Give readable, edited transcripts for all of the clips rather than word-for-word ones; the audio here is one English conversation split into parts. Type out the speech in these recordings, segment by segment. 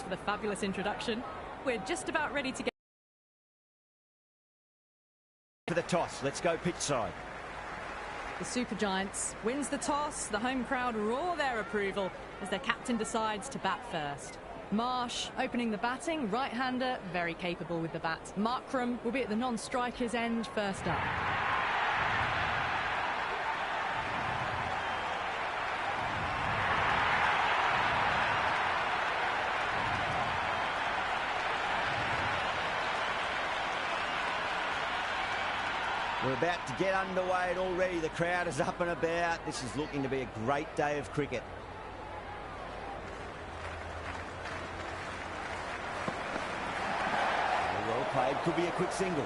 for the fabulous introduction. We're just about ready to get for the toss. Let's go pitch side. The Super Giants wins the toss. The home crowd roar their approval as their captain decides to bat first. Marsh opening the batting, right-hander, very capable with the bat. Markram will be at the non-striker's end first up. We're about to get underway and already the crowd is up and about. This is looking to be a great day of cricket. Well played, could be a quick single.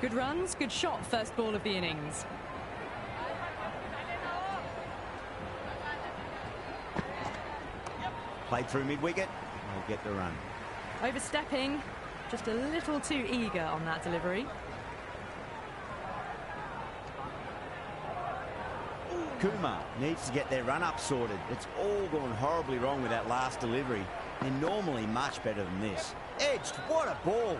Good runs, good shot, first ball of the innings. Played through mid-wicket, they'll get the run. Overstepping, just a little too eager on that delivery. Kumar needs to get their run-up sorted. It's all gone horribly wrong with that last delivery. They're normally much better than this. Edged, what a ball!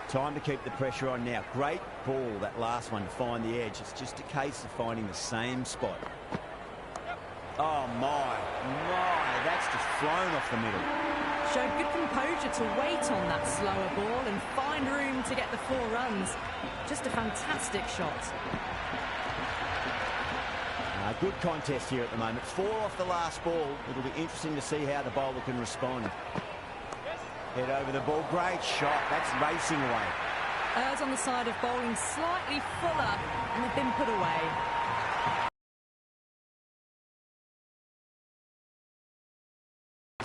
Time to keep the pressure on now. Great ball, that last one, to find the edge. It's just a case of finding the same spot. Oh my, that's just flown off the middle. Showed good composure to wait on that slower ball and find room to get the 4 runs. Just a fantastic shot. Good contest here at the moment. 4 off the last ball. It'll be interesting to see how the bowler can respond. Head over the ball, great shot. That's racing away. Errs on the side of bowling slightly fuller and they've been put away.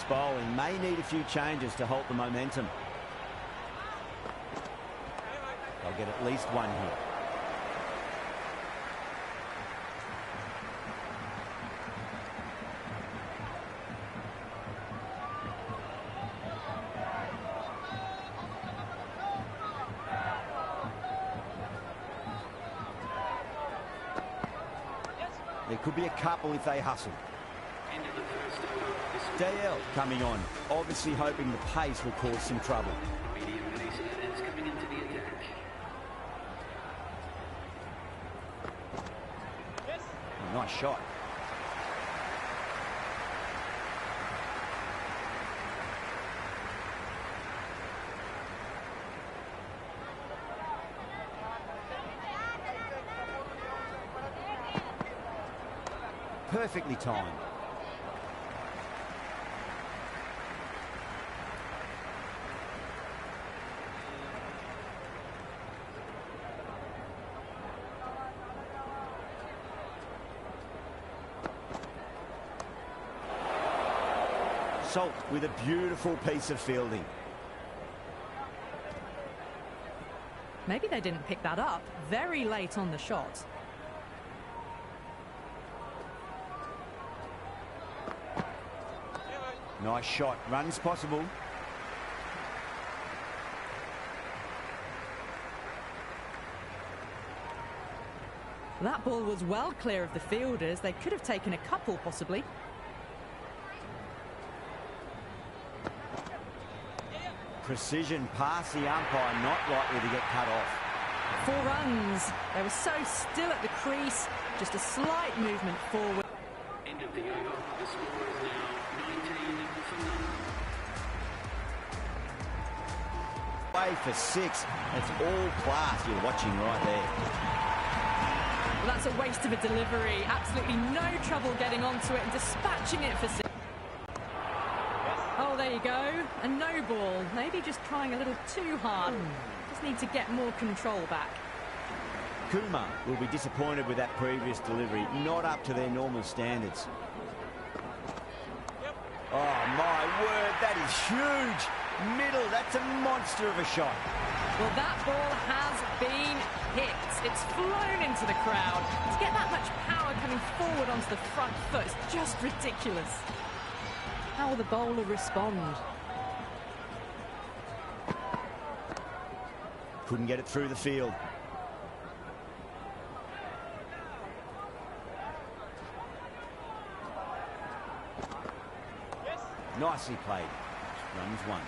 Bowling may need a few changes to halt the momentum. They'll get at least 1 here. There could be a couple if they hustle. Dale coming on, obviously hoping the pace will cause some trouble. Oh, nice shot. Perfectly timed. Salt with a beautiful piece of fielding. Maybe they didn't pick that up very late on the shot. Nice shot. Runs possible. That ball was well clear of the fielders. They could have taken a couple, possibly. Precision past the umpire, not likely to get cut off. 4 runs. They were so still at the crease. Just a slight movement forward. End of the over. The score is now 19 for 9. Way for 6. That's all class you're watching right there. Well, that's a waste of a delivery. Absolutely no trouble getting onto it and dispatching it for 6. Oh, there you go. A no ball. Maybe just trying a little too hard. Just need to get more control back. Kumar will be disappointed with that previous delivery. Not up to their normal standards. Oh, my word. That is huge. Middle. That's a monster of a shot. Well, that ball has been hit. It's flown into the crowd. To get that much power coming forward onto the front foot is just ridiculous. How will the bowler respond? Couldn't get it through the field. Nicely played. Runs one.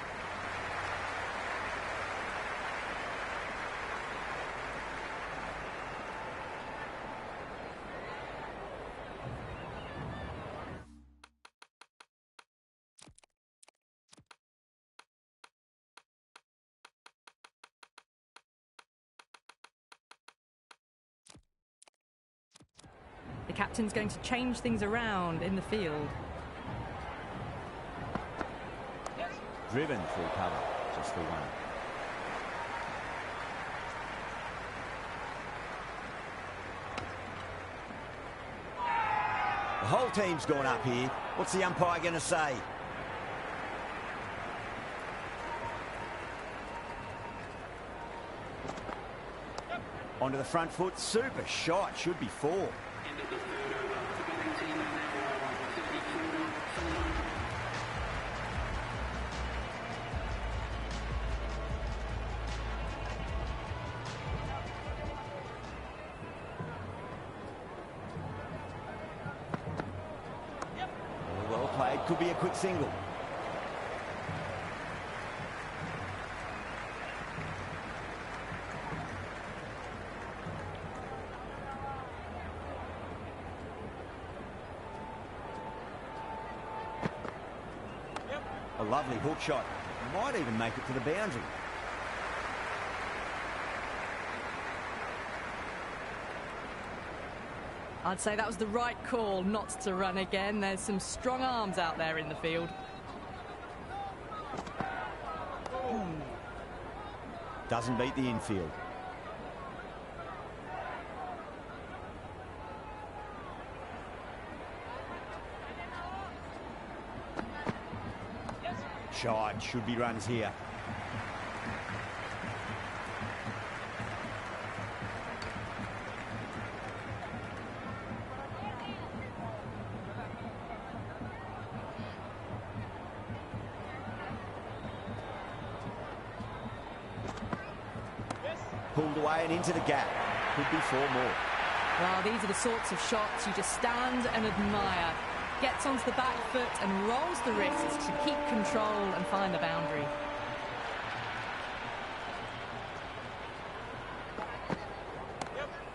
The captain's going to change things around in the field. Driven full cover, just the one. The whole team's gone up here. What's the umpire going to say? Onto the front foot, super shot, should be 4. End of the third over. The winning team is now on 34-1. Well played, could be a quick single. A lovely hook shot. Might even make it to the boundary. I'd say that was the right call not to run again. There's some strong arms out there in the field. Doesn't beat the infield. Shot, should be runs here. Pulled away and into the gap. Could be 4 more. Well, these are the sorts of shots you just stand and admire. Gets onto the back foot and rolls the wrists to keep control and find the boundary.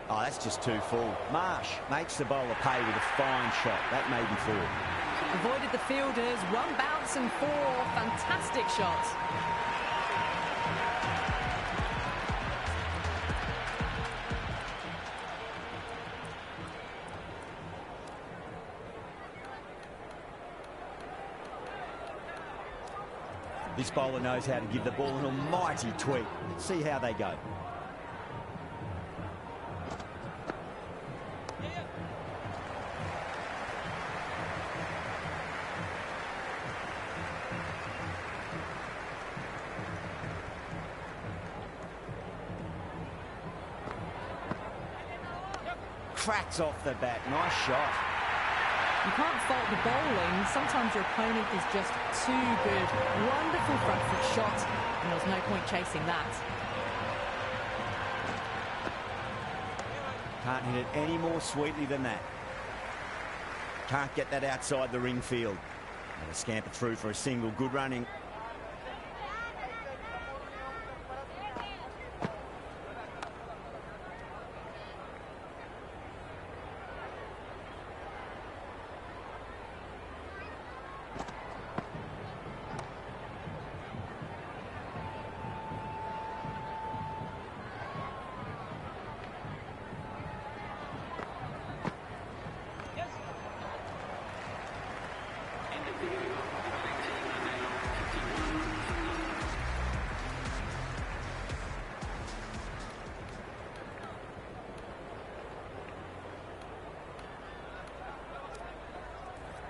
Oh, that's just too full. Marsh makes the bowler pay with a fine shot. That may be 4. Avoided the fielders, 1 bounce and 4. Fantastic shots. This bowler knows how to give the ball an almighty tweak. Let's see how they go. Cracks off the bat. Nice shot. You can't fault the bowling. Sometimes your opponent is just too good. Wonderful front foot shot, and there's no point chasing that. Can't hit it any more sweetly than that. Can't get that outside the ring field. And a scamper through for a single. Good running.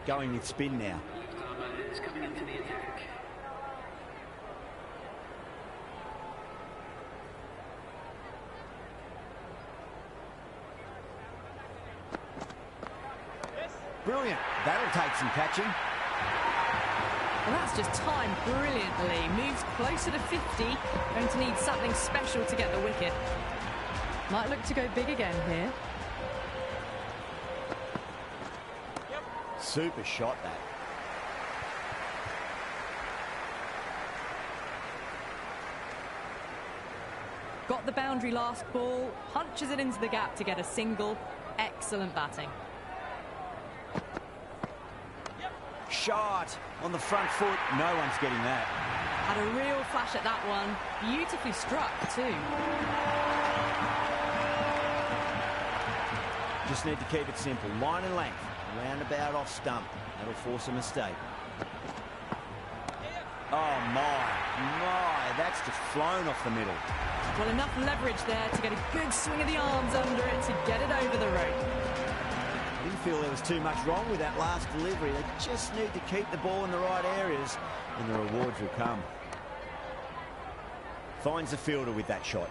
Going with spin now. It's coming into the attack. Brilliant. That'll take some catching. Well, that's just timed brilliantly. Moves closer to 50. Going to need something special to get the wicket. Might look to go big again here. Super shot, that. the boundary last ball, punches it into the gap to get a single. Excellent batting. Shot on the front foot. No one's getting that. Had a real flash at that one. Beautifully struck too. Just need to keep it simple. Line and length. Roundabout off stump. That'll force a mistake. Oh my, that's just flown off the middle. Well, enough leverage there to get a good swing of the arms under it to get it over the rope. I didn't feel there was too much wrong with that last delivery. They just need to keep the ball in the right areas and the rewards will come. Finds the fielder with that shot.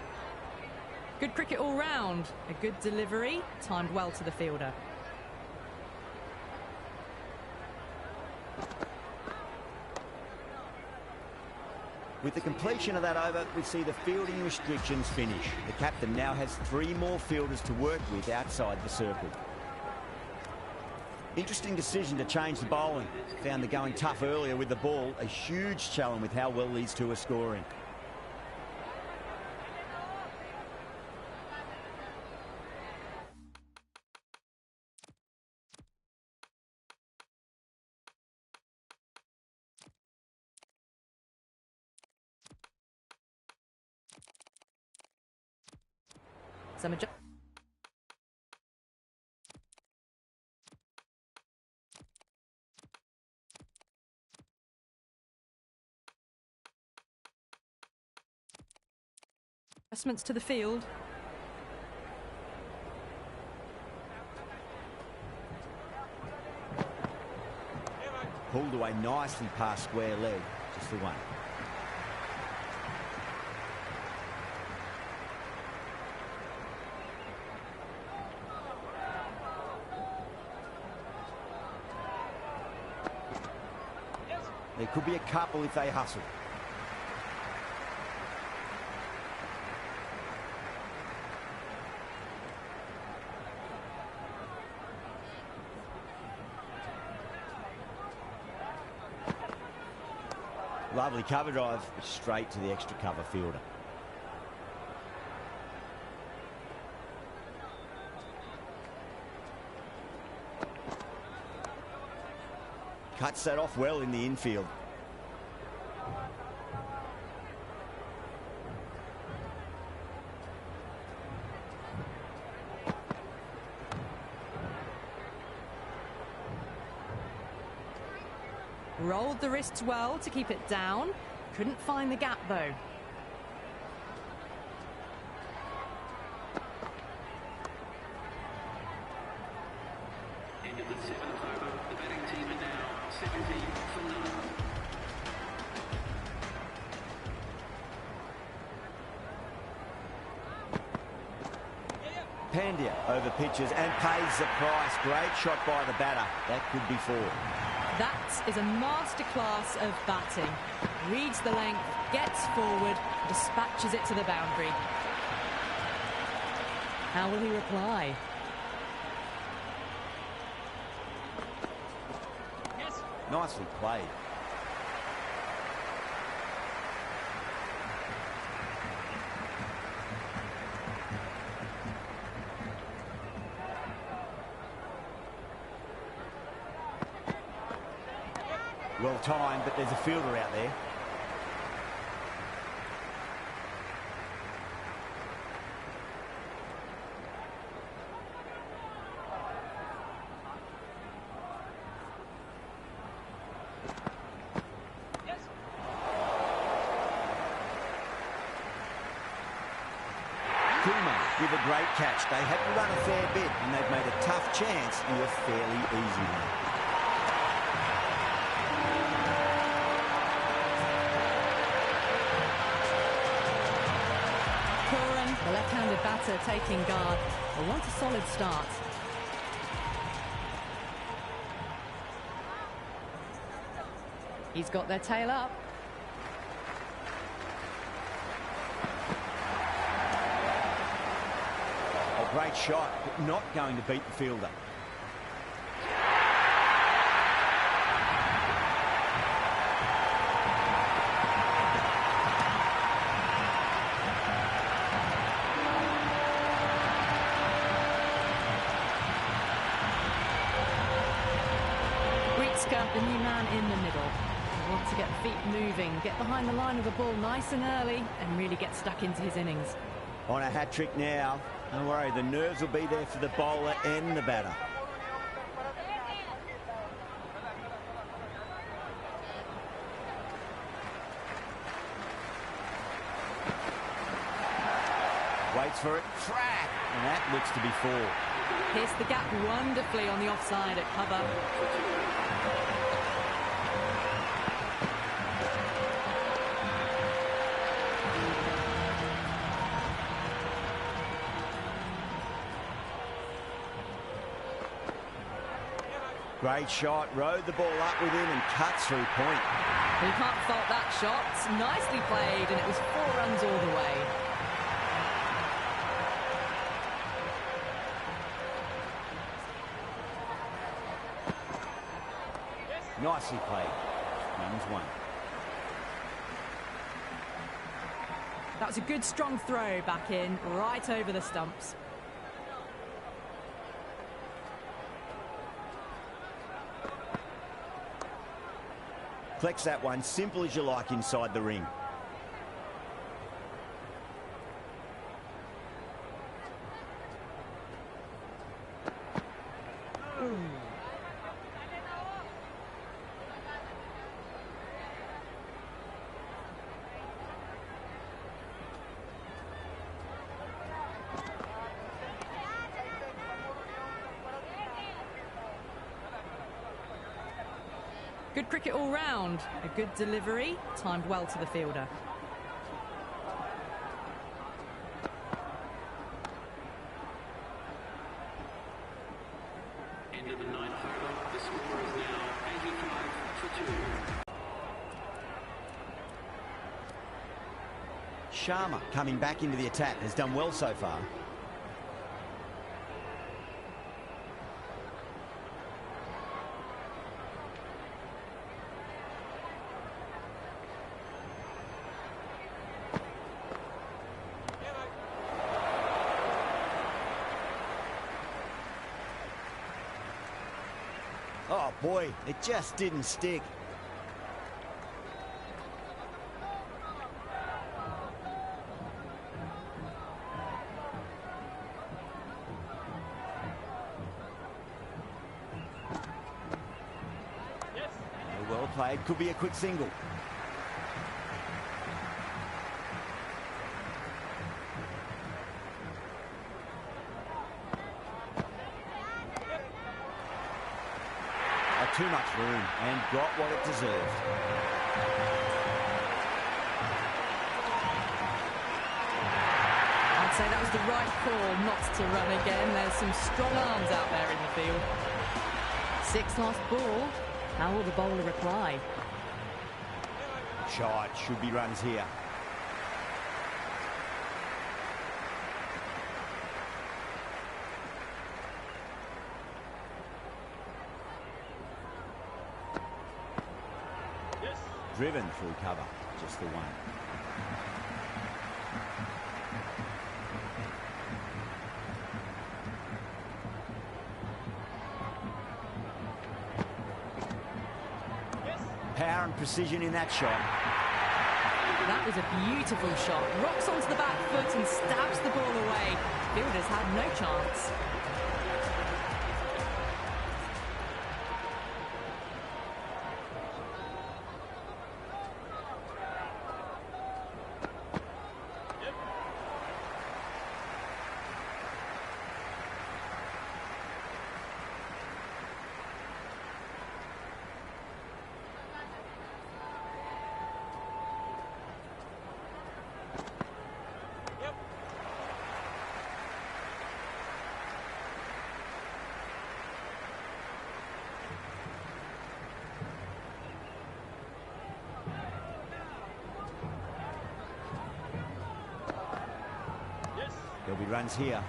Good cricket all round. A good delivery, timed well to the fielder. With the completion of that over, we see the fielding restrictions finish. The captain now has 3 more fielders to work with outside the circle. Interesting decision to change the bowling. Found the going tough earlier with the ball. A huge challenge with how well these two are scoring. Some adjustments to the field. Pulled away nicely past square leg. Just the one. There could be a couple if they hustle. Lovely cover drive, straight to the extra cover fielder. Cuts that off well in the infield. Rolled the wrists well to keep it down. Couldn't find the gap though. End of the 7th over. The batting team are now 70 for none. Pandya over pitches and pays the price. Great shot by the batter. That could be 4. That is a masterclass of batting. Reads the length, gets forward, dispatches it to the boundary. How will he reply? Yes. Nicely played. Well timed, but there's a fielder out there. Yes. Kumar with a great catch. They had to run a fair bit and they've made a tough chance into a fairly easy one. The left-handed batter taking guard. They want a solid start. He's got their tail up. A great shot, but not going to beat the fielder. Oscar, the new man in the middle. He wants to get the feet moving, get behind the line of the ball nice and early, and really get stuck into his innings. On a hat-trick now. Don't worry, the nerves will be there for the bowler and the batter. Waits for it, track, and that looks to be 4. Pierced the gap wonderfully on the offside at cover. Great shot, rode the ball up with him and cuts through point. You can't fault that shot. Nicely played, and it was 4 runs all the way. Nicely played. Runs 1. That was a good strong throw back in, right over the stumps. Collects that one, simple as you like inside the ring. Good cricket all round. A good delivery, timed well to the fielder. End of the 9th over. The score is now 85 for 2. Sharma coming back into the attack has done well so far. Oh boy, it just didn't stick. Well played, could be a quick single. Too much room and got what it deserved. I'd say that was the right call not to run again. There's some strong arms out there in the field. 6th last ball. How will the bowler reply? Shot, should be runs here. Driven through cover, just the 1. Power and precision in that shot. That was a beautiful shot. Rocks onto the back foot and stabs the ball away. Fielders had no chance. There'll be runs here.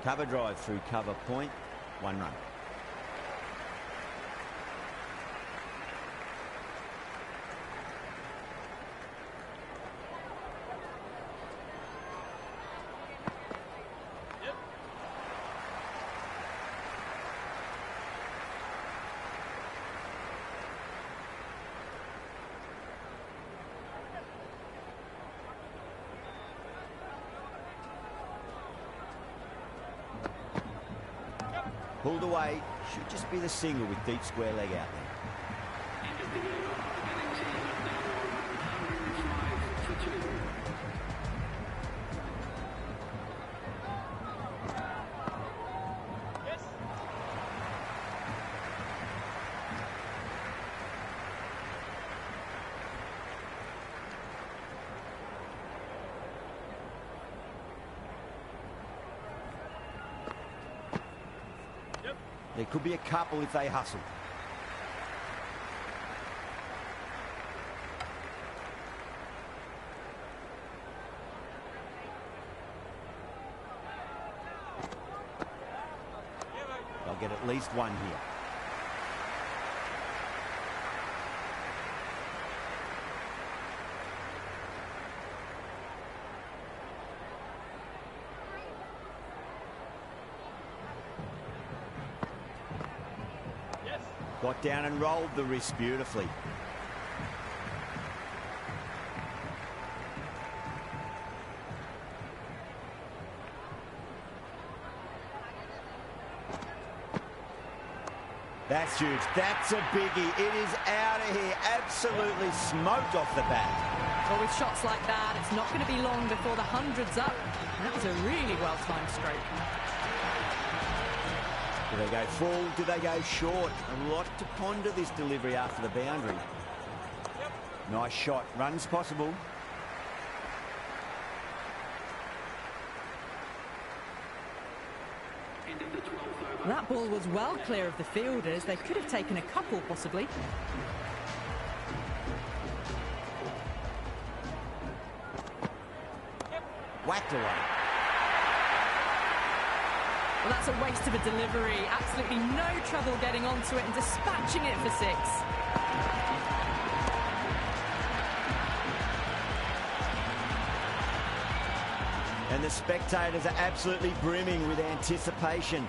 Cover drive through cover point, 1 run. Pulled away. Should just be the single with deep square leg out there. End of the over. The batting team have now won 105 for 2. There could be a couple if they hustle. They'll get at least one here. Got down and rolled the wrist beautifully. That's huge. That's a biggie. It is out of here. Absolutely smoked off the bat. Well, with shots like that, it's not going to be long before the hundred's up. That was a really well-timed stroke. Do they go full? Do they go short? A lot to ponder this delivery after the boundary. Nice shot. Runs possible. End of the 12th over. That ball was well clear of the fielders. They could have taken a couple, possibly. Whacked away. Well, that's a waste of a delivery. Absolutely no trouble getting onto it and dispatching it for 6. And the spectators are absolutely brimming with anticipation.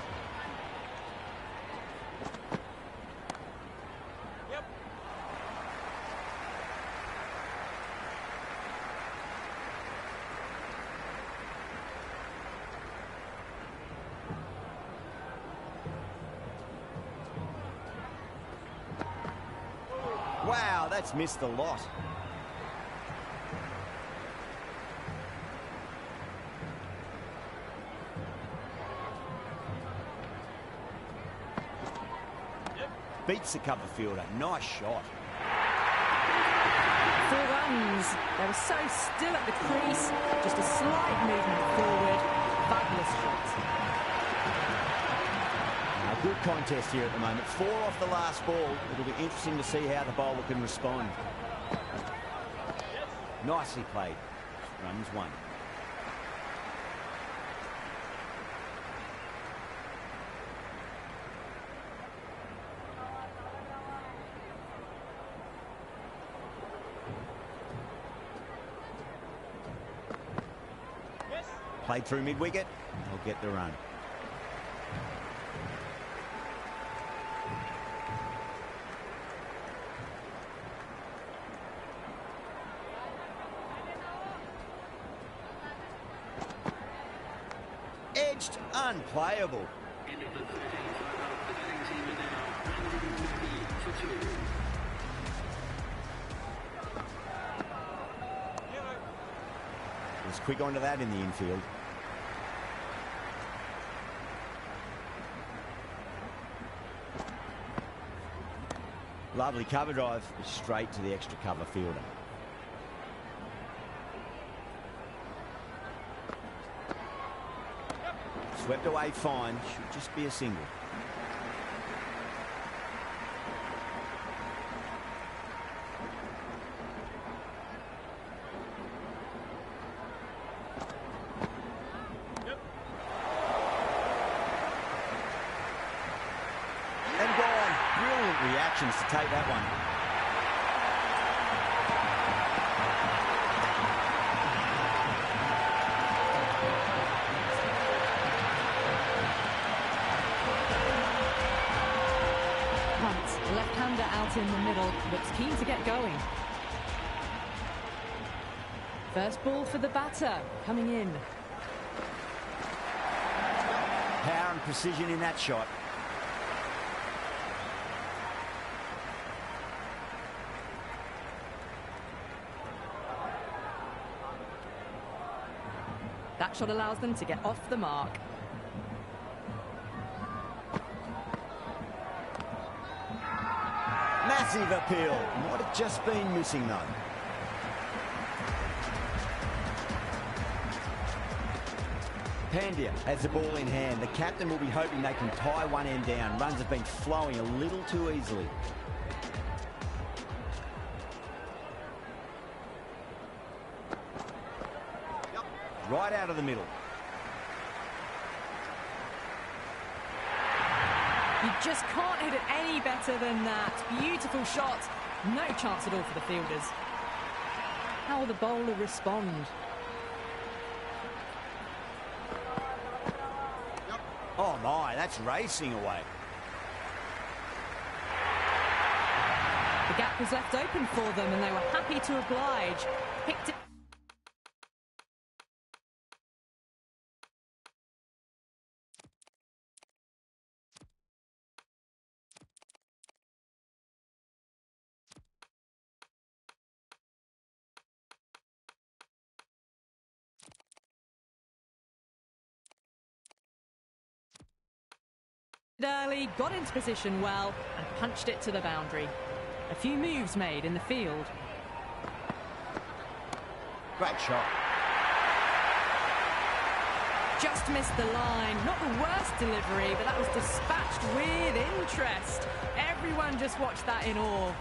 Wow, that's missed a lot. Beats the cover fielder. Nice shot. 4 runs. They were so still at the crease. Just a slight movement forward. Fabulous shot. A good contest here at the moment. 4 off the last ball. It'll be interesting to see how the bowler can respond. Nicely played. Runs 1. Played through mid-wicket. They'll get the run. Edged, unplayable. End of the 13th over. The batting team are now 150 for 2. Was quick onto that in the infield. Lovely cover drive, straight to the extra cover fielder. Swept away fine, should just be a single. And gone. Brilliant reactions to take that one. Hunt, left-hander out in the middle, looks keen to get going. First ball for the batter, coming in. Power and precision in that shot. shot allows them to get off the mark. Massive appeal. Might have just been missing, though. Pandya has the ball in hand. The captain will be hoping they can tie one end down. Runs have been flowing a little too easily. Right out of the middle. You just can't hit it any better than that. Beautiful shot. No chance at all for the fielders. How will the bowler respond? Oh my, that's racing away. The gap was left open for them and they were happy to oblige. Picked it. Early, got into position well and punched it to the boundary. A few moves made in the field. Great shot. Just missed the line. Not the worst delivery, but that was dispatched with interest. Everyone just watched that in awe.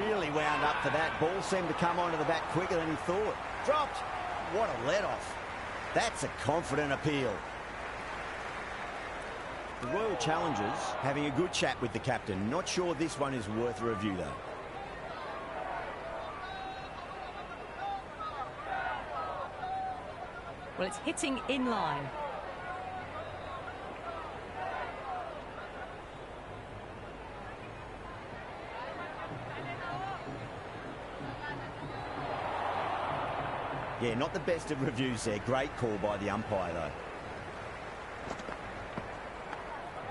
Really wound up for that. Ball seemed to come onto the bat quicker than he thought. Dropped. What a let-off. That's a confident appeal. The Royal Challengers having a good chat with the captain. Not sure this one is worth a review, though. Well, it's hitting in line. Yeah, not the best of reviews there. Great call by the umpire, though.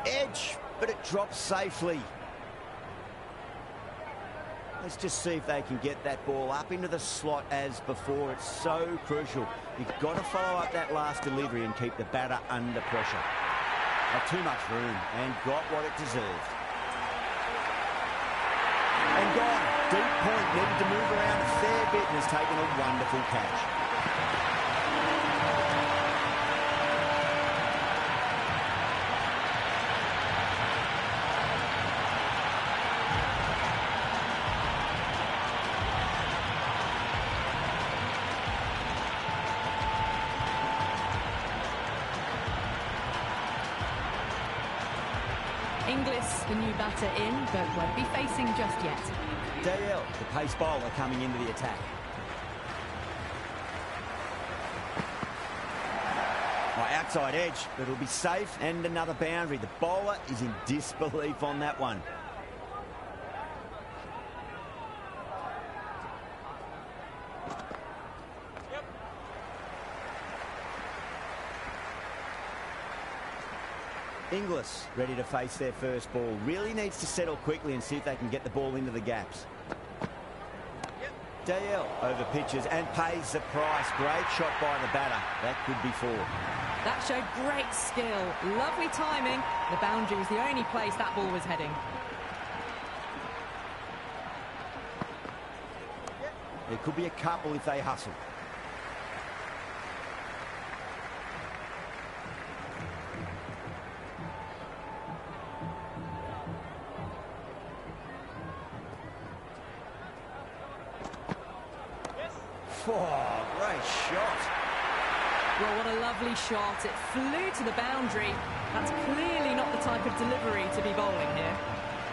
Edge, but it drops safely. Let's just see if they can get that ball up into the slot as before. It's so crucial. You've got to follow up that last delivery and keep the batter under pressure. Not too much room and got what it deserved. And gone. Deep point, needed to move around a fair bit and has taken a wonderful catch. Inglis, the new batter in, but won't be facing just yet. Dale, the pace bowler, coming into the attack. Outside edge, but it'll be safe and another boundary. The bowler is in disbelief on that one. Inglis ready to face their first ball. Really needs to settle quickly and see if they can get the ball into the gaps. Dale over pitches and pays the price. Great shot by the batter. That could be four. That showed great skill. Lovely timing. The boundary was the only place that ball was heading. There could be a couple if they hustle. Oh, great shot. Well, what a lovely shot. It flew to the boundary. That's clearly not the type of delivery to be bowling here.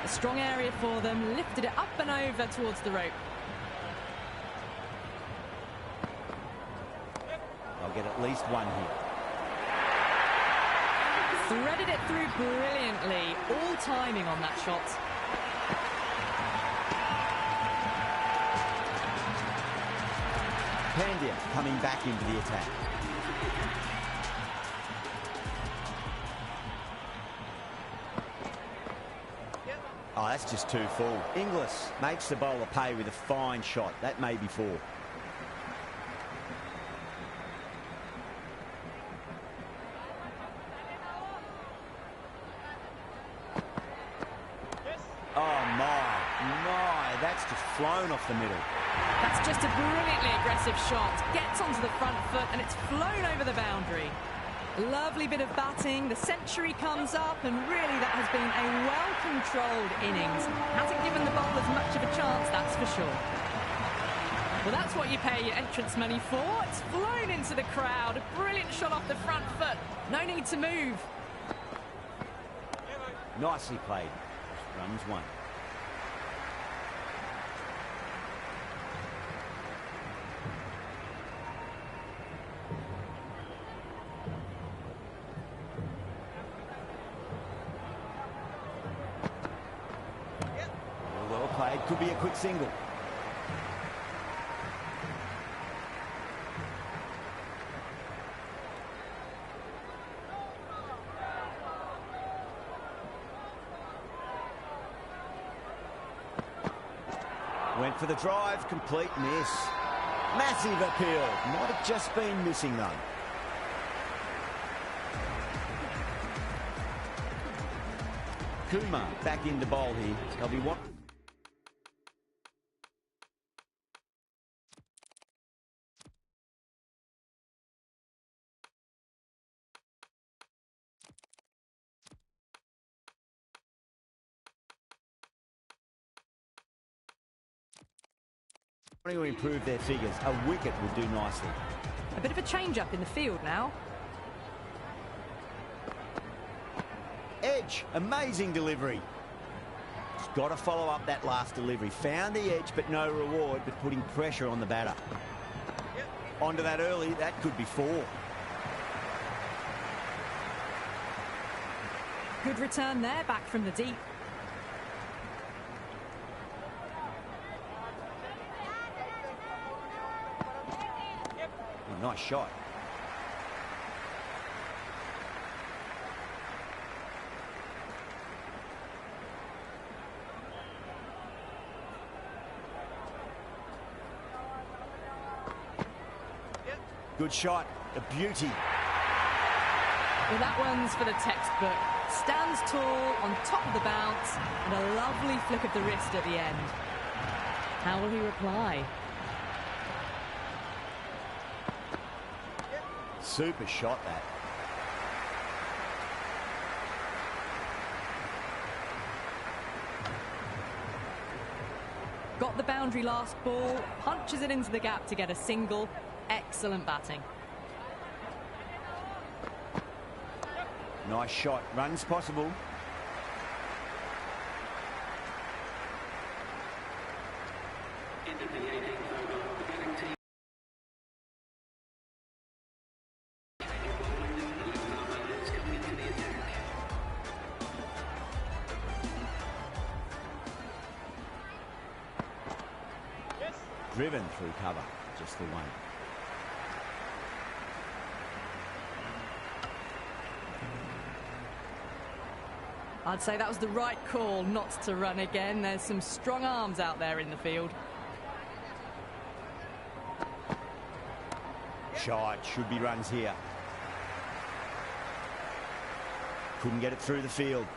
A strong area for them, lifted it up and over towards the rope. They'll get at least one here. Threaded it through brilliantly. All timing on that shot. Pandya coming back into the attack. Oh, that's just too full. Inglis makes the bowler pay with a fine shot. That may be four. That's just flown off the middle. That's just a brilliantly aggressive shot. Gets onto the front foot and it's flown over the boundary. Lovely bit of batting. The century comes up and really that has been a well-controlled innings. Hasn't given the bowlers much of a chance, that's for sure. Well, that's what you pay your entrance money for. It's flown into the crowd. A brilliant shot off the front foot. No need to move. Nicely played. Runs one. Well played. Could be a quick single. Went for the drive, complete miss. Massive appeal. Might have just been missing though. Kumar back into bowl here. They'll be one. To improve their figures. A wicket would do nicely. A bit of a change-up in the field now. Edge, amazing delivery. Just got to follow up that last delivery. Found the edge, but no reward, but putting pressure on the batter. Onto that early, that could be 4. Good return there, back from the deep. Nice shot. Good shot. A beauty. Well, that one's for the textbook. Stands tall on top of the bounce and a lovely flick of the wrist at the end. How will he reply? Super shot, that. Got the boundary last ball, punches it into the gap to get a single. Excellent batting. Nice shot. Runs possible. Into the 18th over, the batting team. Driven through cover, just the one. I'd say that was the right call not to run again. There's some strong arms out there in the field. Shot, should be runs here. Couldn't get it through the field.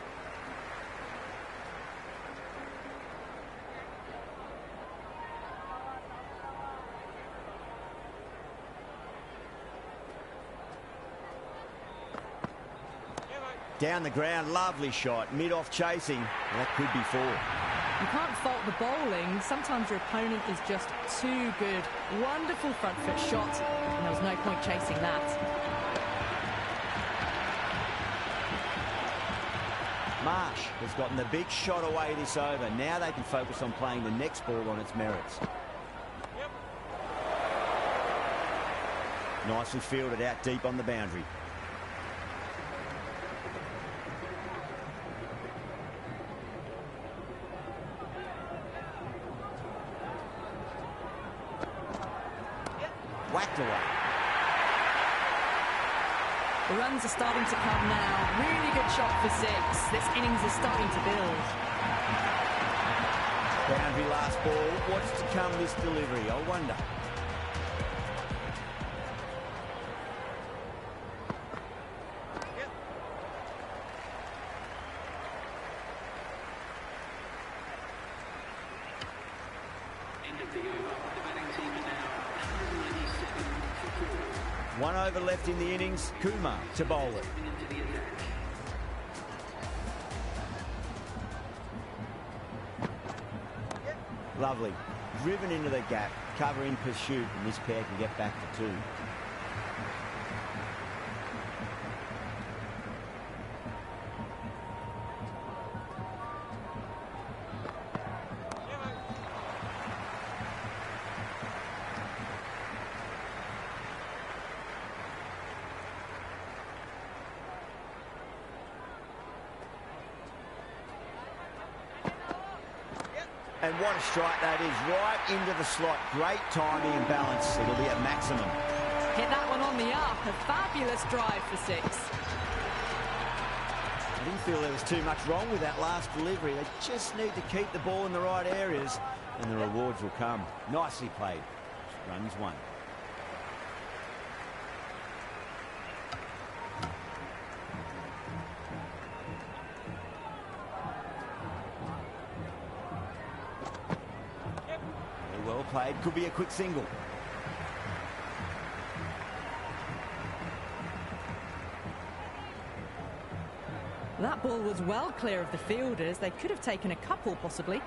Down the ground, lovely shot. Mid-off chasing. That could be 4. You can't fault the bowling. Sometimes your opponent is just too good. Wonderful front foot shot, and there was no point chasing that. Marsh has gotten the big shot away this over. Now they can focus on playing the next ball on its merits. Nicely fielded out deep on the boundary. Whacked away. The runs are starting to come now. Really good shot for 6. This innings is starting to build. Boundary last ball. What's to come this delivery? I wonder. the over. The batting team are now 197 for 4. 1 over left in the innings. Kumar to bowl it. Into the attack. Lovely. Driven into the gap. Cover in pursuit, and this pair can get back for 2. And what a strike that is, right into the slot. Great timing and balance. It'll be at maximum. Hit that one on the up. A fabulous drive for 6. I didn't feel there was too much wrong with that last delivery. They just need to keep the ball in the right areas, and the rewards will come. Nicely played. Runs 1. Well played. Could be a quick single. That ball was well clear of the fielders. They could have taken a couple, possibly.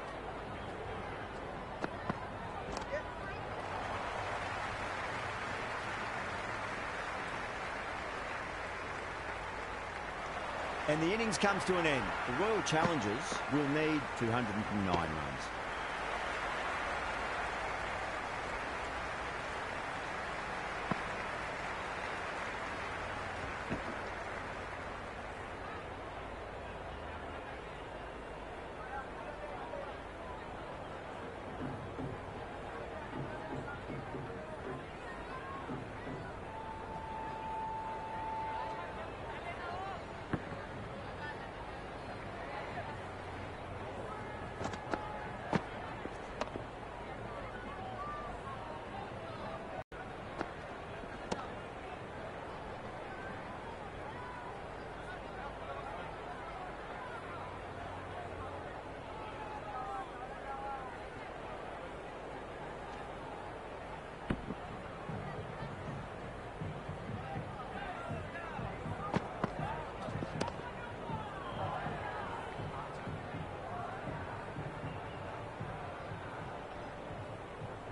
And the innings comes to an end. The Royal Challengers will need 209 runs.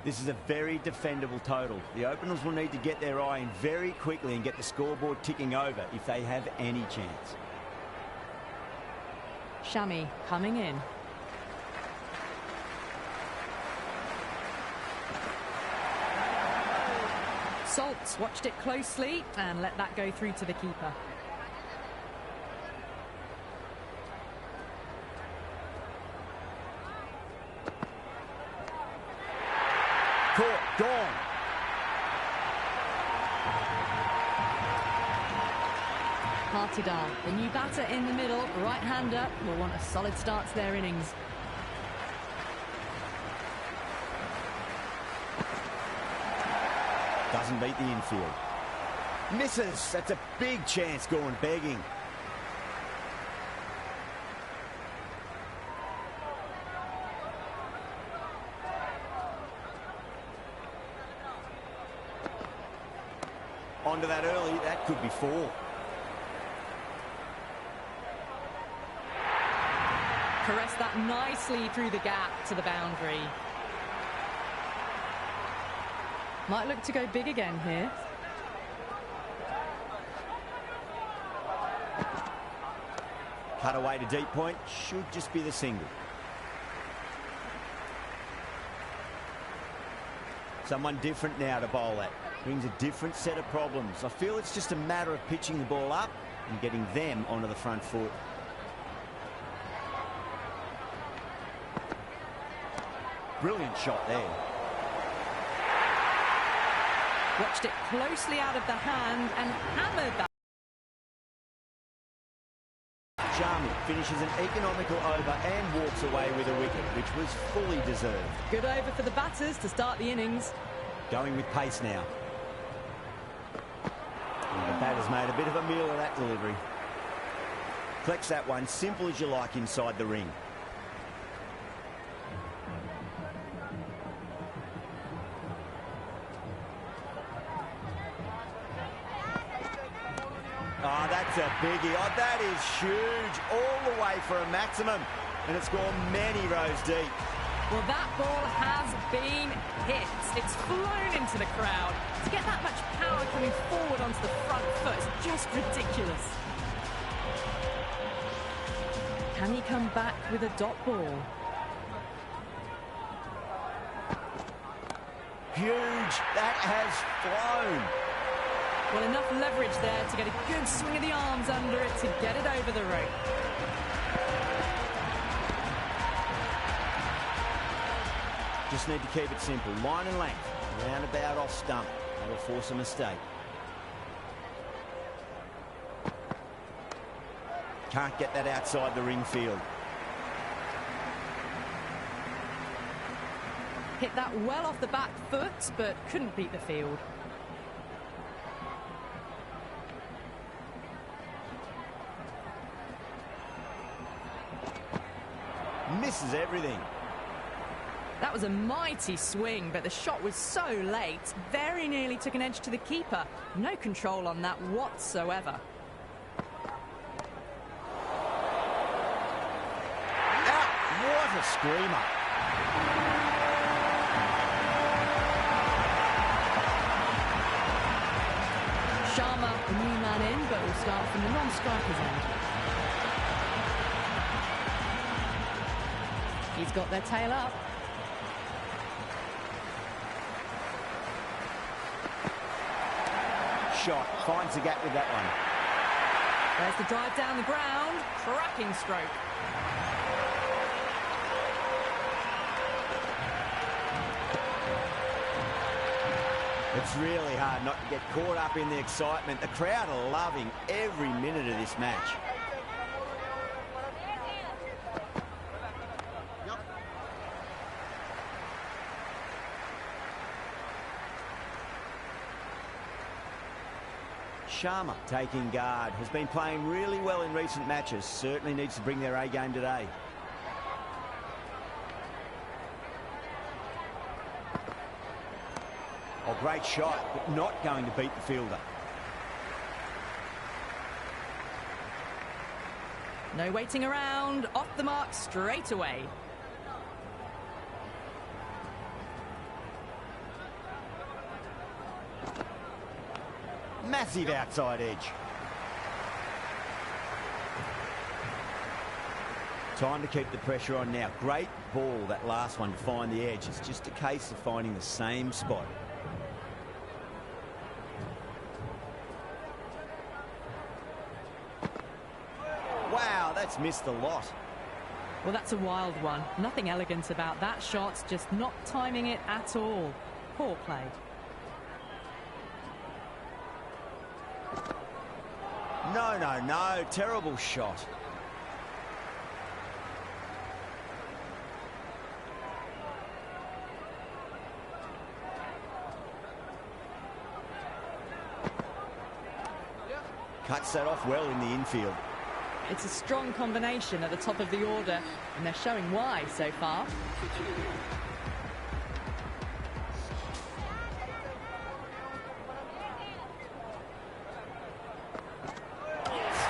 This is a very defendable total. The openers will need to get their eye in very quickly and get the scoreboard ticking over if they have any chance. Shami coming in. Saltz watched it closely and let that go through to the keeper. Caught, gone. Partidar, the new batter in the middle, right-hander, will want a solid start to their innings. Doesn't beat the infield. Misses. That's a big chance going begging. Onto that early. That could be 4. Caressed that nicely through the gap to the boundary. Might look to go big again here. Cut away to deep point. Should just be the single. Someone different now to bowl at. Brings a different set of problems. I feel it's just a matter of pitching the ball up and getting them onto the front foot. Brilliant shot there. Watched it closely out of the hand and hammered that. Shami finishes an economical over and walks away with a wicket, which was fully deserved. Good over for the batters to start the innings. Going with pace now. And the batter's made a bit of a meal of that delivery. Collects that one, simple as you like, inside the ring. Oh, that's a biggie. Oh, that is huge. All the way for a maximum. And it's gone many rows deep. Well, that ball has been hit. It's flown into the crowd. To get that much power coming forward onto the front foot is just ridiculous. Can he come back with a dot ball? Huge. That has flown. Well, enough leverage there to get a good swing of the arms under it to get it over the rope. Just need to keep it simple. Line and length. Roundabout off stump. That'll force a mistake. Can't get that outside the ring field. Hit that well off the back foot, but couldn't beat the field. Misses everything. That was a mighty swing, but the shot was so late. Very nearly took an edge to the keeper. No control on that whatsoever. Out! What a screamer. Sharma, the new man in, but will start from the non-striker's end. He's got their tail up. Shot. Finds the gap with that one. There's the drive down the ground. Cracking stroke. It's really hard not to get caught up in the excitement. The crowd are loving every minute of this match. Sharma taking guard. Has been playing really well in recent matches. Certainly needs to bring their A game today. Oh, great shot, but not going to beat the fielder. No waiting around. Off the mark straight away. Massive outside edge. Time to keep the pressure on now. Great ball, that last one, to find the edge. It's just a case of finding the same spot. Wow, that's missed a lot. Well, that's a wild one. Nothing elegant about that shot, just not timing it at all. Poor play. No, terrible shot. Cuts that off well in the infield. It's a strong combination at the top of the order, and they're showing why so far.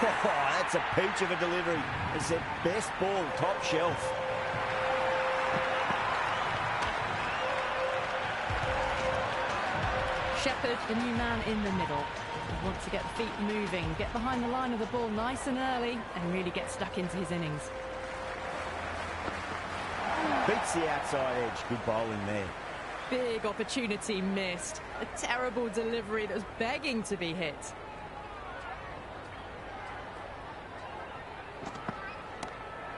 Oh, that's a peach of a delivery. It's their best ball, top shelf. Shepherd, the new man in the middle. He wants to get the feet moving, get behind the line of the ball nice and early, and really get stuck into his innings. Beats the outside edge. Good bowling there. Big opportunity missed. A terrible delivery that was begging to be hit.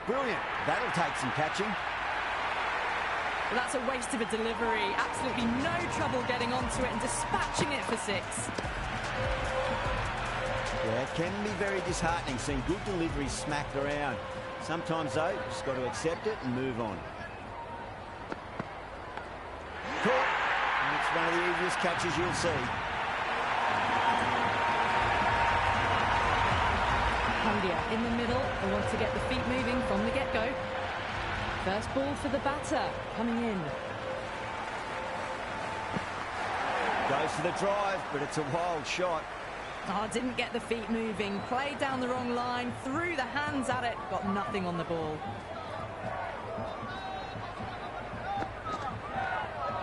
Brilliant. That'll take some catching. Well, that's a waste of a delivery. Absolutely no trouble getting onto it and dispatching it for six. Yeah, it can be very disheartening seeing good deliveries smacked around. Sometimes, though, you've just got to accept it and move on. Caught. And it's one of the easiest catches you'll see. Pandya in the middle. They want to get the feet moving from the get-go. First ball for the batter, coming in. Goes for the drive, but it's a wild shot. Oh, didn't get the feet moving. Played down the wrong line. Threw the hands at it. Got nothing on the ball.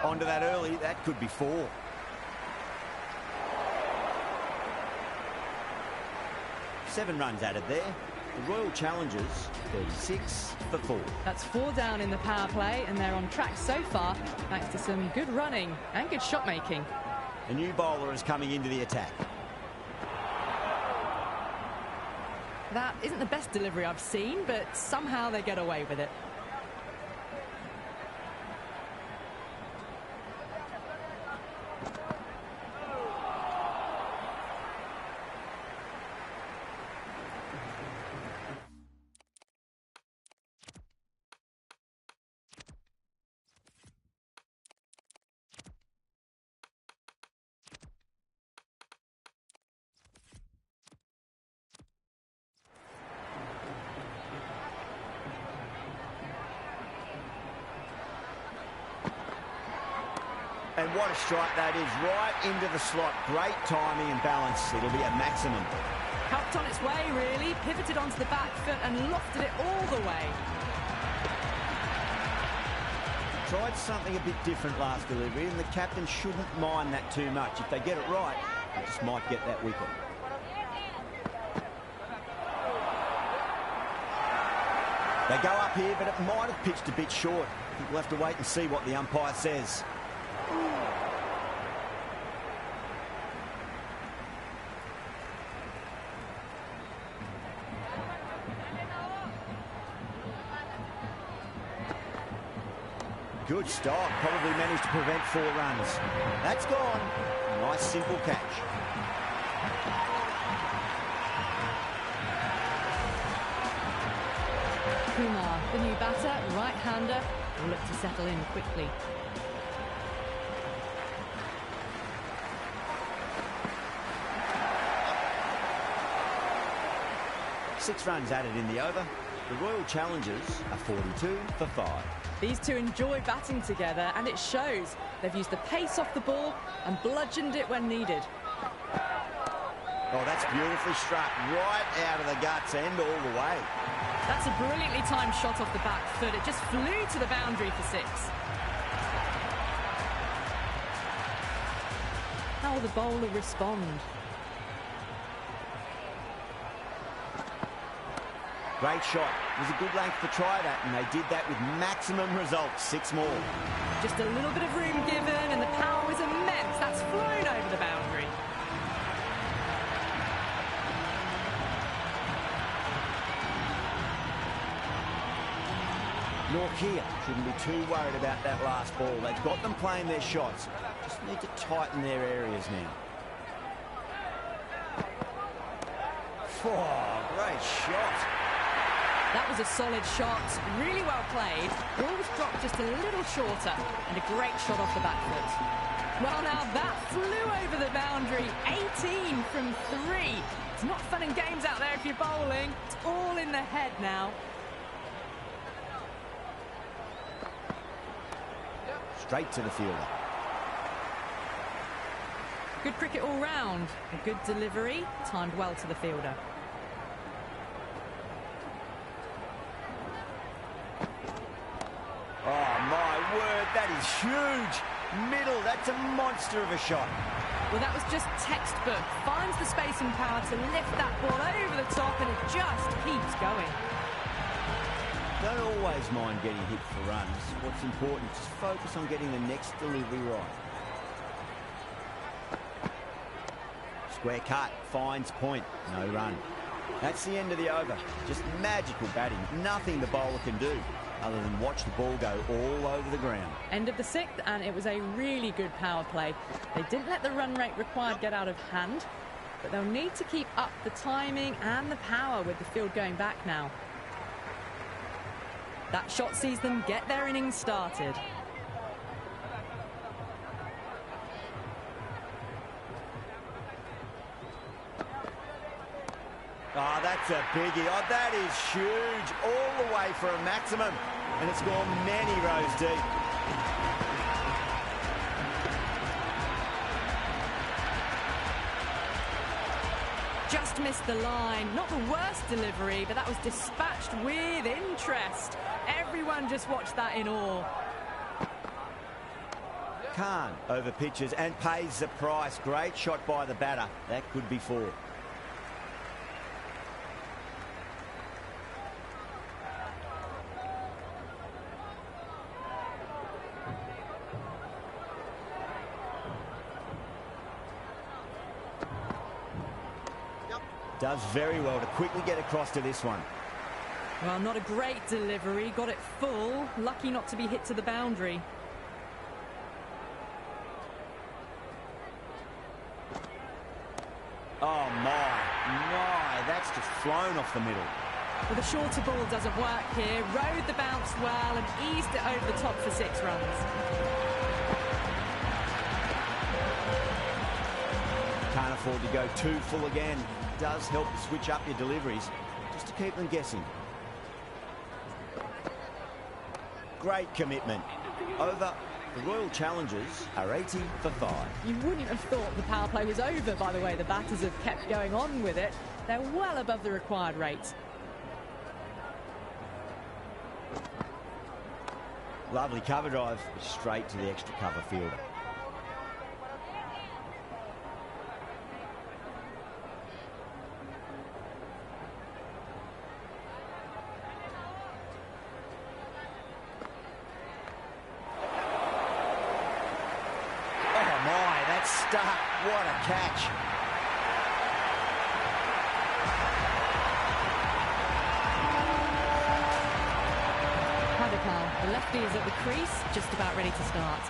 Onto that early. That could be 4. Seven runs added there. The Royal Challengers, 36 for 4. That's 4 down in the power play, and they're on track so far, thanks to some good running and good shot making. A new bowler is coming into the attack. That isn't the best delivery I've seen, but somehow they get away with it. And what a strike that is, right into the slot. Great timing and balance. It'll be a maximum. Helped on its way, really. Pivoted onto the back foot and lofted it all the way. Tried something a bit different last delivery, and the captain shouldn't mind that too much. If they get it right, they just might get that wicket. They go up here, but it might have pitched a bit short. We'll have to wait and see what the umpire says. Good stop. Probably managed to prevent 4 runs. That's gone. Nice simple catch. Kumar, the new batter, right-hander, will look to settle in quickly. Six runs added in the over. The Royal Challengers are 42 for 5. These two enjoy batting together, and it shows. They've used the pace off the ball and bludgeoned it when needed. Oh, that's beautifully struck. Right out of the guts and all the way. That's a brilliantly timed shot off the back foot. It just flew to the boundary for 6. How will the bowler respond? Great shot. It was a good length to try that, and they did that with maximum results. 6 more. Just a little bit of room given, and the power was immense. That's flown over the boundary. Norkia shouldn't be too worried about that last ball. They've got them playing their shots. Just need to tighten their areas now. Oh, great shot. That was a solid shot, really well played. Ball was dropped just a little shorter, and a great shot off the back foot. Well, now that flew over the boundary, 18 from 3. It's not fun and games out there if you're bowling. It's all in the head now. Straight to the fielder. Good cricket all round. A good delivery, timed well to the fielder. Oh, my word, that is huge. Middle, that's a monster of a shot. Well, that was just textbook. Finds the space and power to lift that ball over the top, and it just keeps going. Don't always mind getting hit for runs. What's important is focus on getting the next delivery right. Square cut, finds point, no run. That's the end of the over. Just magical batting. Nothing the bowler can do other than watch the ball go all over the ground. End of the 6th, and it was a really good power play. They didn't let the run rate required get out of hand, but they'll need to keep up the timing and the power with the field going back now. That shot sees them get their innings started. Oh, that's a biggie. Oh, that is huge. All the way for a maximum. And it's gone many rows deep. Just missed the line. Not the worst delivery, but that was dispatched with interest. Everyone just watched that in awe. Khan over pitches and pays the price. Great shot by the batter. That could be 4. Does very well to quickly get across to this one. Well, not a great delivery. Got it full. Lucky not to be hit to the boundary. Oh, my, that's just flown off the middle. Well, the shorter ball doesn't work here. Rode the bounce well and eased it over the top for 6 runs. Can't afford to go too full again. Does help to switch up your deliveries just to keep them guessing. Great commitment. Over. The Royal Challengers are 80 for 5. You wouldn't have thought the power play was over by the way the batters have kept going on with it. They're well above the required rate. Lovely cover drive, straight to the extra cover fielder. Stuck. What a catch. Padikal, the lefty is at the crease, just about ready to start.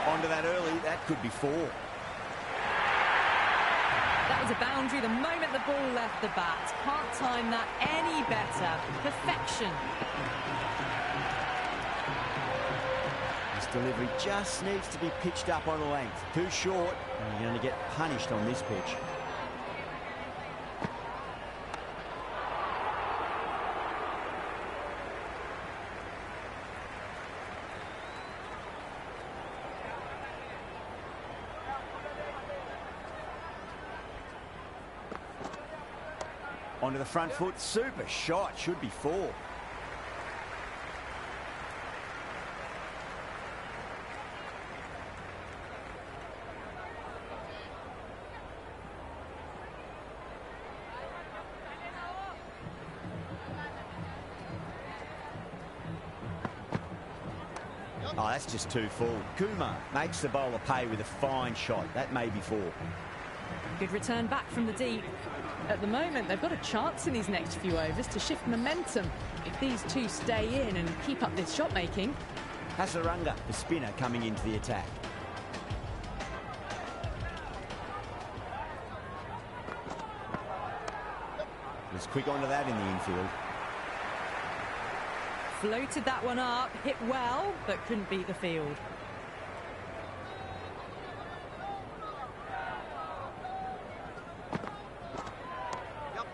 Onto that early, that could be 4. That was a boundary the moment the ball left the bat. Can't time that any better. Perfection. This delivery just needs to be pitched up on a length. Too short, and you're going to get punished on this pitch. Onto the front foot, super shot, should be 4. Oh, that's just too full. Kumar makes the bowler pay with a fine shot. That may be 4. Good return back from the deep. At the moment, they've got a chance in these next few overs to shift momentum if these two stay in and keep up this shot making. Hasaranga, the spinner, coming into the attack. Was quick onto that in the infield. Floated that one up, hit well, but couldn't beat the field.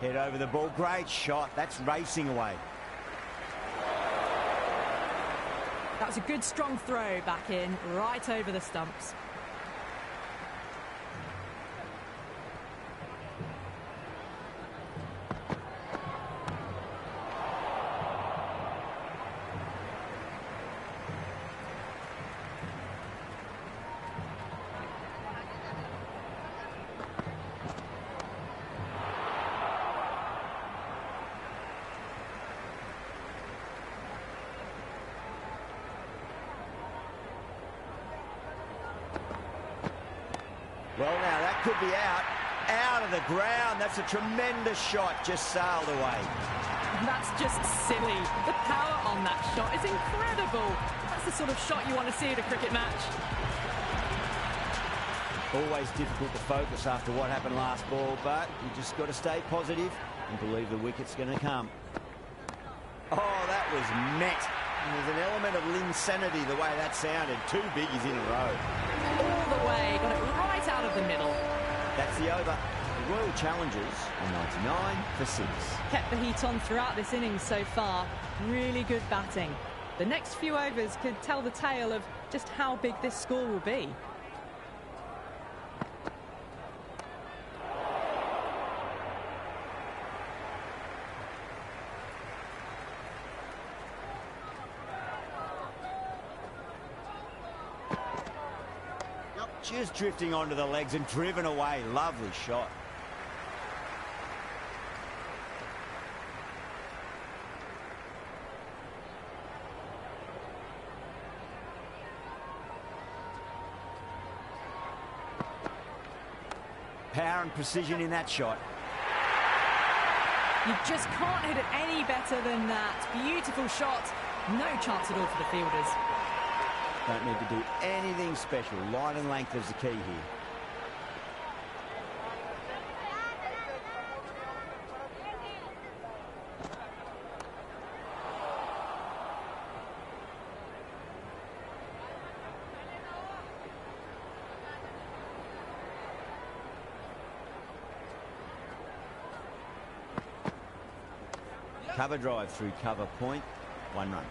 Head over the ball, great shot. That's racing away. That was a good strong throw back in, right over the stumps. Well, now that could be out of the ground. That's a tremendous shot, just sailed away. That's just silly. The power on that shot is incredible. That's the sort of shot you want to see at a cricket match. Always difficult to focus after what happened last ball, but you just got to stay positive and believe the wicket's going to come. Oh, that was met. And there's an element of insanity the way that sounded. 2 biggies in a row. All the way, got it right out of the middle. That's the over. Royal Challengers are 99 for 6. Kept the heat on throughout this innings so far. Really good batting. The next few overs could tell the tale of just how big this score will be. Just drifting onto the legs and driven away. Lovely shot. Power and precision in that shot. You just can't hit it any better than that. Beautiful shot. No chance at all for the fielders. Don't need to do anything special. Line and length is the key here. Cover drive through cover point. 1 run.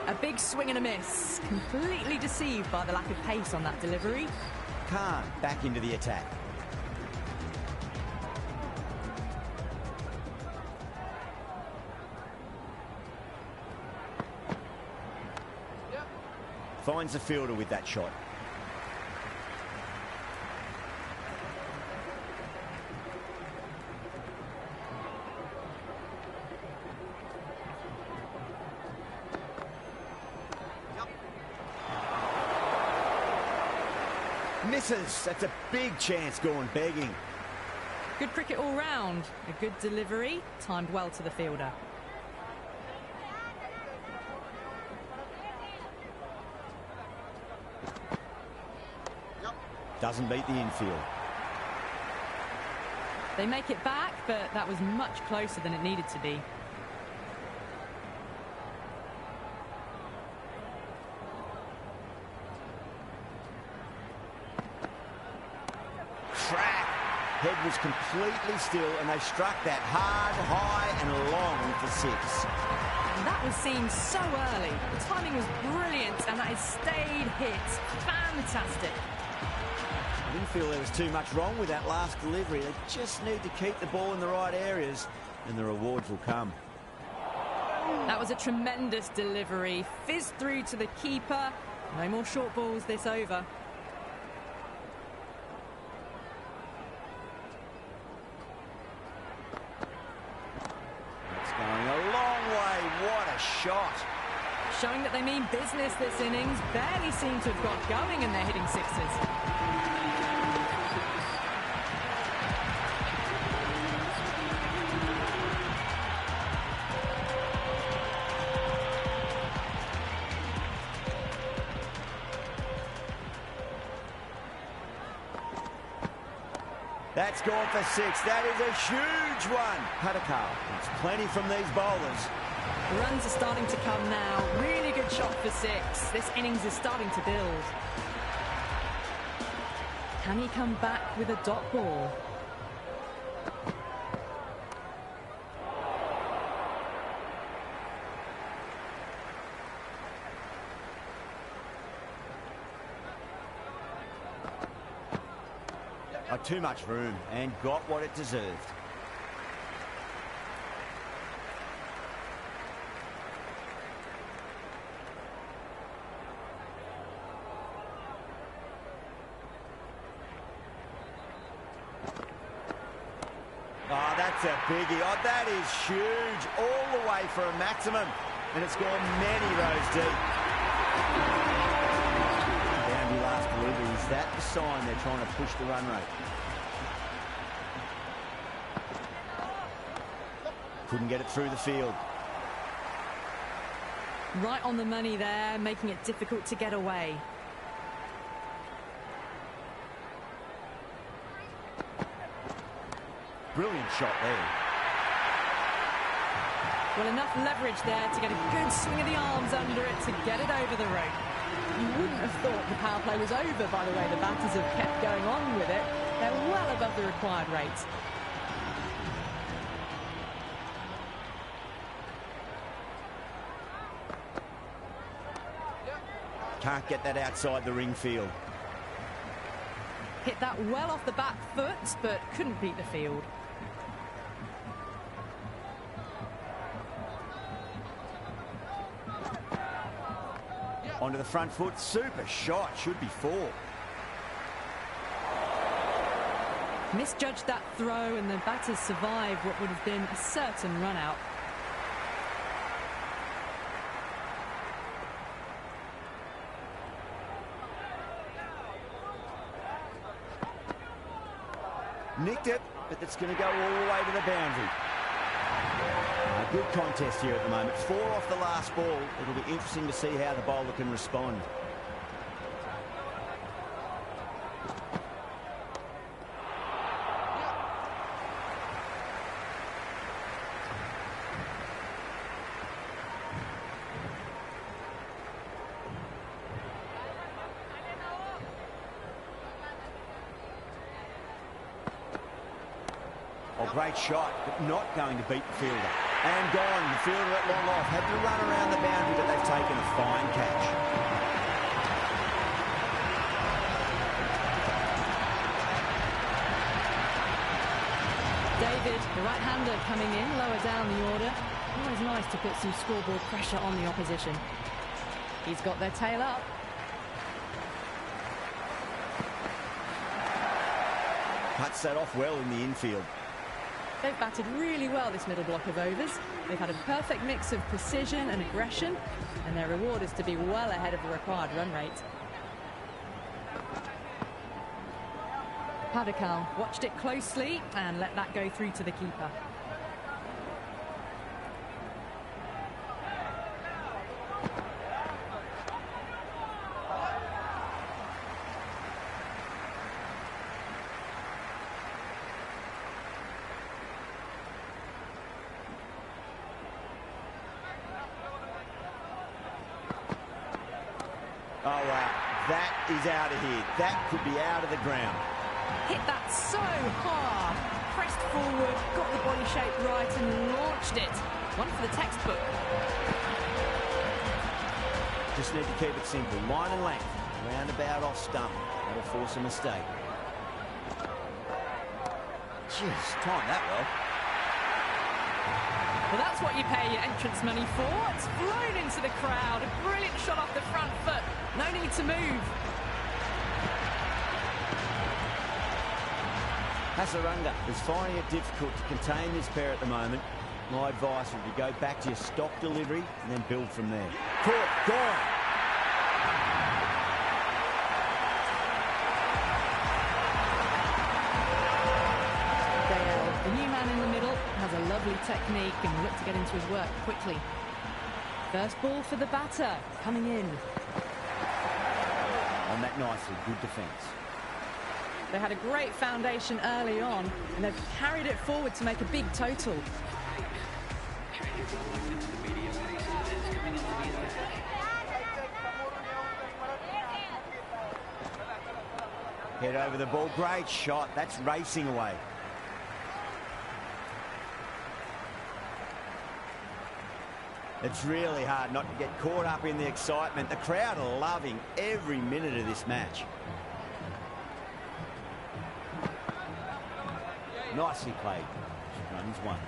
A big swing and a miss. Completely deceived by the lack of pace on that delivery. Khan back into the attack. Finds the fielder with that shot. Misses. That's a big chance going begging. Good cricket all round. A good delivery, timed well to the fielder. Doesn't beat the infield. They make it back, but that was much closer than it needed to be. Track. Head was completely still, and they struck that hard, high, and long for 6. And that was seen so early. The timing was brilliant, and that has stayed hit. Fantastic. I didn't feel there was too much wrong with that last delivery. They just need to keep the ball in the right areas, and the rewards will come. That was a tremendous delivery. Fizzed through to the keeper. No more short balls this over. It's going a long way. What a shot. Showing that they mean business this innings. Barely seem to have got going, and they're hitting sixes. That's gone for 6. That is a huge one. Patakal wants plenty from these bowlers. The runs are starting to come now. Really good shot for 6. This innings is starting to build. Can he come back with a dot ball? Too much room and got what it deserved. Oh, that's a biggie. Oh, that is huge. All the way for a maximum. And it's gone many rows deep. Boundary last delivery. Is that the sign they're trying to push the run rate? Couldn't get it through the field. Right on the money there, making it difficult to get away. Brilliant shot there. Well, enough leverage there to get a good swing of the arms under it to get it over the rope. You wouldn't have thought the power play was over by the way the batters have kept going on with it. They're well above the required rate. Can't get that outside the ring field. Hit that well off the back foot, but couldn't beat the field. Onto the front foot, super shot, should be 4. Misjudged that throw and the batters survived what would have been a certain run out. Nicked it, but that's going to go all the way to the boundary. A good contest here at the moment. 4 off the last ball. It'll be interesting to see how the bowler can respond. Oh, great shot, but not going to beat the fielder. And gone. The fielder at long off. Had to run around the boundary, but they've taken a fine catch. David, the right-hander, coming in lower down the order. Always nice to put some scoreboard pressure on the opposition. He's got their tail up. Cuts that off well in the infield. They've batted really well this middle block of overs. They've had a perfect mix of precision and aggression, and their reward is to be well ahead of the required run rate. Padikal watched it closely and let that go through to the keeper. Oh, wow. That is out of here. That could be out of the ground. Hit that so hard. Pressed forward, got the body shape right and launched it. One for the textbook. Just need to keep it simple. Line and length. Roundabout off stump. That'll force a mistake. Jeez, timed that well. Well, that's what you pay your entrance money for. It's flown into the crowd. A brilliant shot off the front foot. No need to move. Hasaranga is finding it difficult to contain this pair at the moment. My advice would be go back to your stock delivery and then build from there. Caught, gone. The new man in the middle has a lovely technique and will look to get into his work quickly. First ball for the batter, coming in. On that nicely, good defence. They had a great foundation early on, and they've carried it forward to make a big total. Head over the ball, great shot. That's racing away. It's really hard not to get caught up in the excitement. The crowd are loving every minute of this match. Nicely played. Runs 1.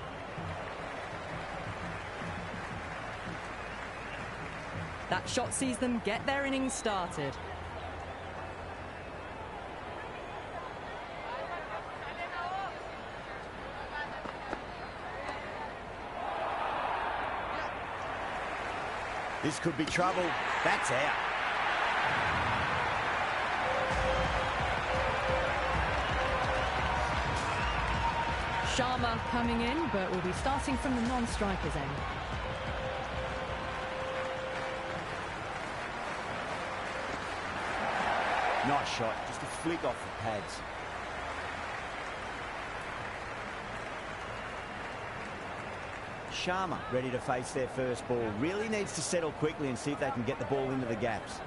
That shot sees them get their innings started. This could be trouble. That's out. Sharma coming in, but will be starting from the non-striker's end. Nice shot. Just a flick off the pads. Sharma ready to face their first ball. Really needs to settle quickly and see if they can get the ball into the gaps.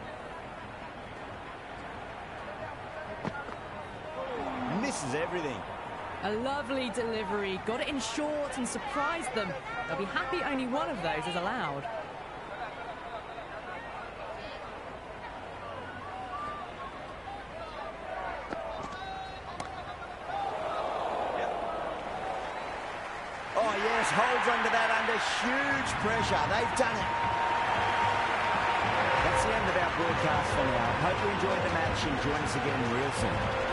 Misses everything. A lovely delivery, got it in short and surprised them. They'll be happy only one of those is allowed. Oh yes, holds onto that under huge pressure. They've done it. That's the end of our broadcast for now. Hope you enjoyed the match and join us again real soon.